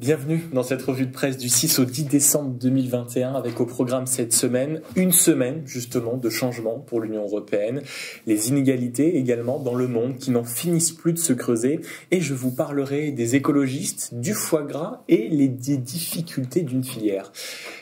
Bienvenue dans cette revue de presse du 6 au 10 décembre 2021 avec au programme cette semaine, une semaine justement de changement pour l'Union européenne, les inégalités également dans le monde qui n'en finissent plus de se creuser et je vous parlerai des écologistes, du foie gras et des difficultés d'une filière.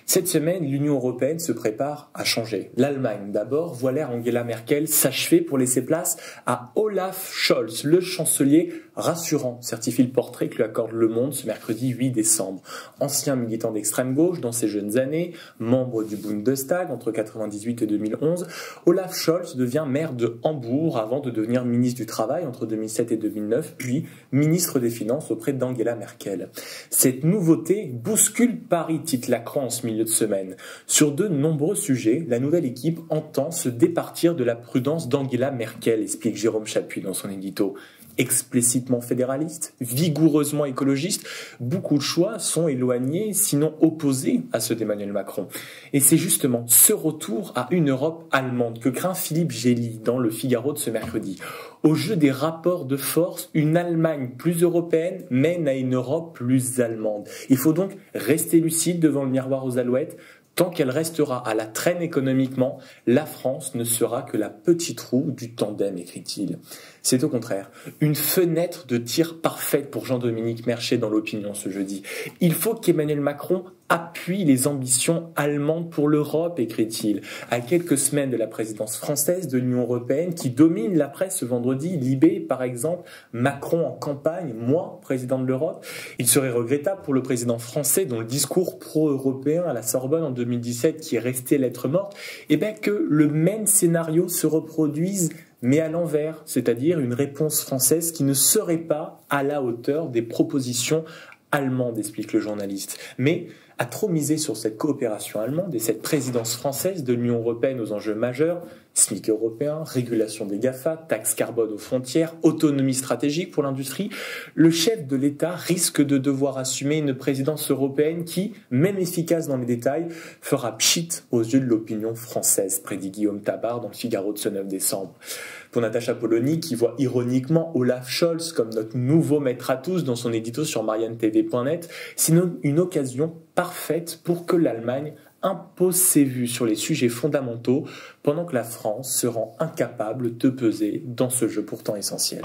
Cette semaine, l'Union européenne se prépare à changer. L'Allemagne d'abord voit l'ère Angela Merkel s'achever pour laisser place à Olaf Scholz, le chancelier rassurant, certifie le portrait que lui accorde Le Monde ce mercredi 8 décembre. Ancien militant d'extrême gauche dans ses jeunes années, membre du Bundestag entre 1998 et 2011, Olaf Scholz devient maire de Hambourg avant de devenir ministre du Travail entre 2007 et 2009, puis ministre des Finances auprès d'Angela Merkel. Cette nouveauté bouscule Paris, titre La Croix en ce milieu de semaine. Sur de nombreux sujets, la nouvelle équipe entend se départir de la prudence d'Angela Merkel, explique Jérôme Chapuis dans son édito. Explicitement fédéraliste, vigoureusement écologiste, beaucoup de choix sont éloignés, sinon opposés à ceux d'Emmanuel Macron. Et c'est justement ce retour à une Europe allemande que craint Philippe Gély dans Le Figaro de ce mercredi. Au jeu des rapports de force, une Allemagne plus européenne mène à une Europe plus allemande. Il faut donc rester lucide devant le miroir aux alouettes. Tant qu'elle restera à la traîne économiquement, la France ne sera que la petite roue du tandem, écrit-il. C'est au contraire une fenêtre de tir parfaite pour Jean-Dominique Merchet dans l'Opinion ce jeudi. Il faut qu'Emmanuel Macron appuie les ambitions allemandes pour l'Europe, écrit-il. À quelques semaines de la présidence française de l'Union européenne qui domine la presse ce vendredi, Libé par exemple, Macron en campagne, moi, président de l'Europe. Il serait regrettable pour le président français dont le discours pro-européen à la Sorbonne en 2017 qui est resté lettre morte, que le même scénario se reproduise mais à l'envers, c'est-à-dire une réponse française qui ne serait pas à la hauteur des propositions allemandes, explique le journaliste. Mais à trop miser sur cette coopération allemande et cette présidence française de l'Union européenne aux enjeux majeurs, SMIC européen, régulation des GAFA, taxe carbone aux frontières, autonomie stratégique pour l'industrie, le chef de l'État risque de devoir assumer une présidence européenne qui, même efficace dans les détails, fera pchit aux yeux de l'opinion française, prédit Guillaume Tabar dans le Figaro de ce 9 décembre. Pour Natacha Polony, qui voit ironiquement Olaf Scholz comme notre nouveau maître à tous dans son édito sur mariannetv.net, c'est une occasion parfaite pour que l'Allemagne impose ses vues sur les sujets fondamentaux pendant que la France se rend incapable de peser dans ce jeu pourtant essentiel.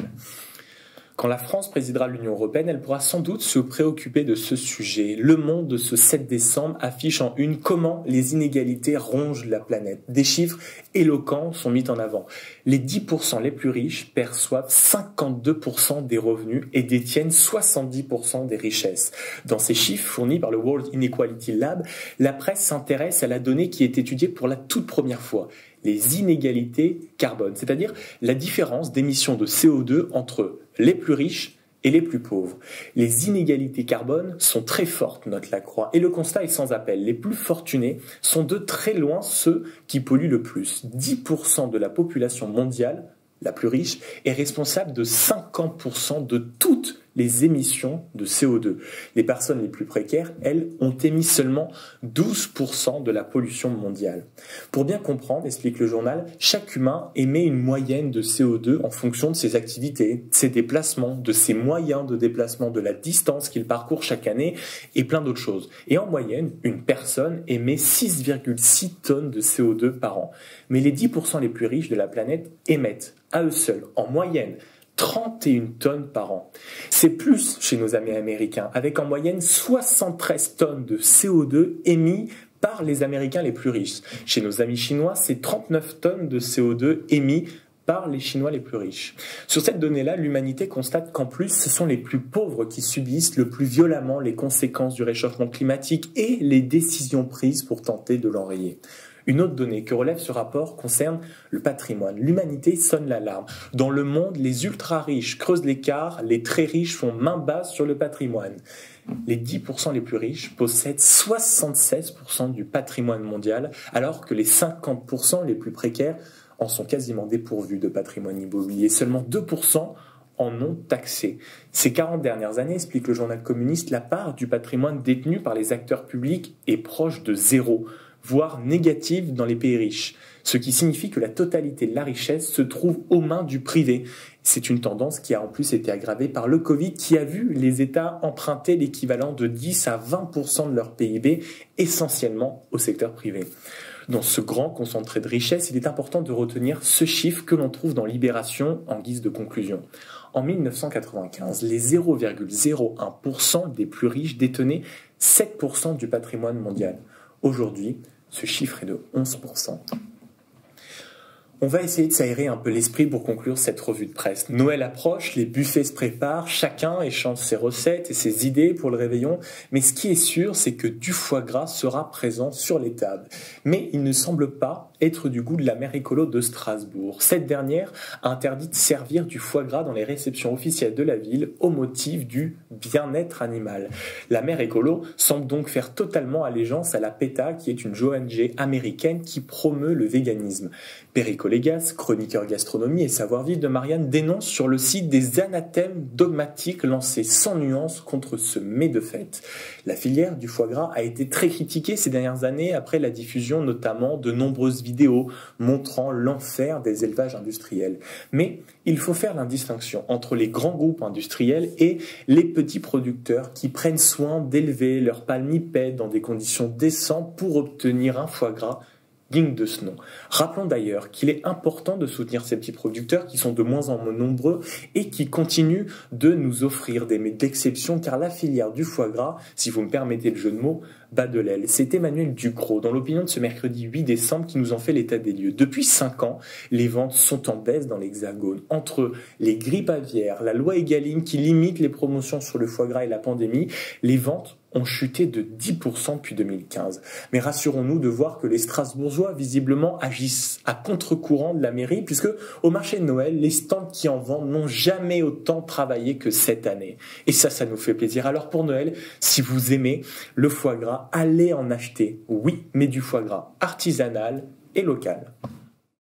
Quand la France présidera l'Union européenne, elle pourra sans doute se préoccuper de ce sujet. Le Monde de ce 7 décembre affiche en une comment les inégalités rongent la planète. Des chiffres éloquents sont mis en avant. Les 10% les plus riches perçoivent 52% des revenus et détiennent 70% des richesses. Dans ces chiffres fournis par le World Inequality Lab, la presse s'intéresse à la donnée qui est étudiée pour la toute première fois. Les inégalités carbone, c'est-à-dire la différence d'émissions de CO2 entre les plus riches et les plus pauvres. Les inégalités carbone sont très fortes, note La Croix, et le constat est sans appel. Les plus fortunés sont de très loin ceux qui polluent le plus. 10% de la population mondiale, la plus riche, est responsable de 50% de toutes les émissions de CO2. Les personnes les plus précaires, elles, ont émis seulement 12% de la pollution mondiale. Pour bien comprendre, explique le journal, chaque humain émet une moyenne de CO2 en fonction de ses activités, de ses déplacements, de ses moyens de déplacement, de la distance qu'il parcourt chaque année et plein d'autres choses. Et en moyenne, une personne émet 6,6 tonnes de CO2 par an. Mais les 10% les plus riches de la planète émettent à eux seuls, en moyenne, 31 tonnes par an. C'est plus chez nos amis américains, avec en moyenne 73 tonnes de CO2 émis par les Américains les plus riches. Chez nos amis chinois, c'est 39 tonnes de CO2 émis par les Chinois les plus riches. Sur cette donnée-là, l'humanité constate qu'en plus, ce sont les plus pauvres qui subissent le plus violemment les conséquences du réchauffement climatique et les décisions prises pour tenter de l'enrayer. Une autre donnée que relève ce rapport concerne le patrimoine. L'humanité sonne l'alarme. Dans le monde, les ultra-riches creusent l'écart, les très riches font main basse sur le patrimoine. Les 10% les plus riches possèdent 76% du patrimoine mondial, alors que les 50% les plus précaires en sont quasiment dépourvus de patrimoine immobilier. Seulement 2% en ont taxé. Ces 40 dernières années, explique le journal communiste, la part du patrimoine détenu par les acteurs publics est proche de zéro. voire négative dans les pays riches, ce qui signifie que la totalité de la richesse se trouve aux mains du privé. C'est une tendance qui a en plus été aggravée par le Covid, qui a vu les États emprunter l'équivalent de 10 à 20% de leur PIB, essentiellement au secteur privé. Dans ce grand concentré de richesse, il est important de retenir ce chiffre que l'on trouve dans Libération en guise de conclusion. En 1995, les 0,01% des plus riches détenaient 7% du patrimoine mondial. Aujourd'hui, ce chiffre est de 11%. On va essayer de s'aérer un peu l'esprit pour conclure cette revue de presse. Noël approche, les buffets se préparent, chacun échange ses recettes et ses idées pour le réveillon. Mais ce qui est sûr, c'est que du foie gras sera présent sur les tables. Mais il ne semble pas être du goût de la maire écolo de Strasbourg. Cette dernière a interdit de servir du foie gras dans les réceptions officielles de la ville au motif du bien-être animal. La maire écolo semble donc faire totalement allégeance à la PETA, qui est une ONG américaine qui promeut le véganisme. Perico Légas, chroniqueur gastronomie et savoir-vivre de Marianne, dénonce sur le site des anathèmes dogmatiques lancés sans nuance contre ce mets de fête. La filière du foie gras a été très critiquée ces dernières années après la diffusion notamment de nombreuses vidéos montrant l'enfer des élevages industriels. Mais il faut faire la distinction entre les grands groupes industriels et les petits producteurs qui prennent soin d'élever leurs palmipèdes dans des conditions décentes pour obtenir un foie gras digne de ce nom. Rappelons d'ailleurs qu'il est important de soutenir ces petits producteurs qui sont de moins en moins nombreux et qui continuent de nous offrir des mets d'exception, car la filière du foie gras, si vous me permettez le jeu de mots, bat de l'aile. C'est Emmanuel Ducrot, dans l'opinion de ce mercredi 8 décembre, qui nous en fait l'état des lieux. Depuis 5 ans, les ventes sont en baisse dans l'Hexagone. Entre les grippes aviaires, la loi Egalim qui limite les promotions sur le foie gras et la pandémie, les ventes ont chuté de 10% depuis 2015. Mais rassurons-nous de voir que les Strasbourgeois, visiblement, agissent à contre-courant de la mairie, puisque au marché de Noël, les stands qui en vendent n'ont jamais autant travaillé que cette année. Et ça nous fait plaisir. Alors pour Noël, si vous aimez le foie gras, allez en acheter. Oui, mais du foie gras artisanal et local.